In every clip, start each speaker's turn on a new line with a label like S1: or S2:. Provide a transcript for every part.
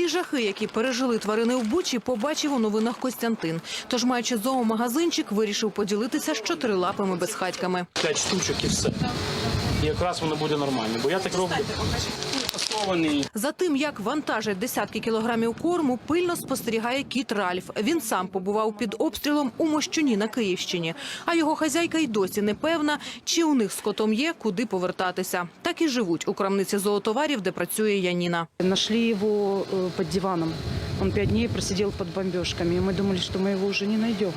S1: Ті жахи, які пережили тварини в Бучі, побачив у новинах Костянтин. Тож, маючи зоомагазинчик, вирішив поділитися з чотирилапими безхатьками.
S2: 5 штучок і все. І якраз воно буде нормально, бо я так роблю.
S1: За тим, як вантажать десятки кілограмів корму, пильно спостерігає кіт Ральф. Він сам побував під обстрілом у Мощуні на Київщині. А його хазяйка й досі не певна, чи у них з котом є куди повертатися. Так і живуть у крамниці зоотоварів, де працює Яніна.
S3: Нашли его под диваном. Он 5 дней просидел под бомбежками. И мы думали, что мы его уже не найдем.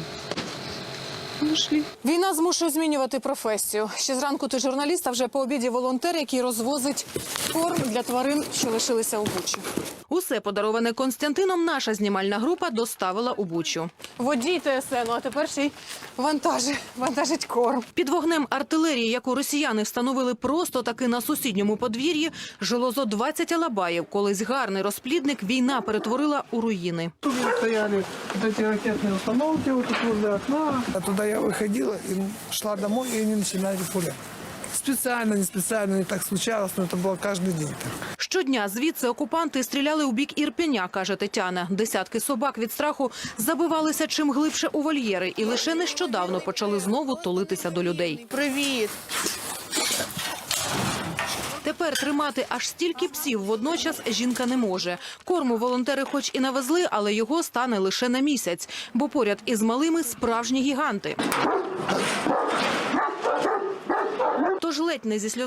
S3: Нашли.
S1: Війна змушує змінювати професію. Ще зранку ти журналіст, а вже по обіді волонтер, який розвозить корм для тварин, що лишилися у Бучі. Усе подароване Костянтином наша знімальна група доставила у Бучу. Водій ТСН, а тепер ще й вантажить корм. Під вогнем артилерії, яку росіяни встановили просто таки на сусідньому подвір'ї, жило зо 20 алабаїв. Колись гарний розплідник війна перетворила у руїни.
S4: Тут стояли эти ракетные установки вот тут возле окна. А туда я выходила и шла домой, и они начинали пулять. Специально, не специально, не так случалось, но это было каждый день так.
S1: Щодня звідси окупанти стріляли у бік Ірпеня, каже Тетяна. Десятки собак від страху забивалися чим глибше у вольєри і лише нещодавно почали знову тулитися до людей.
S5: Привіт!
S1: Тепер тримати аж стільки псів водночас жінка не може. Корму волонтери хоч і навезли, але його стане лише на місяць, бо поряд із малими справжні гіганти. Тож ледь не зі сльозами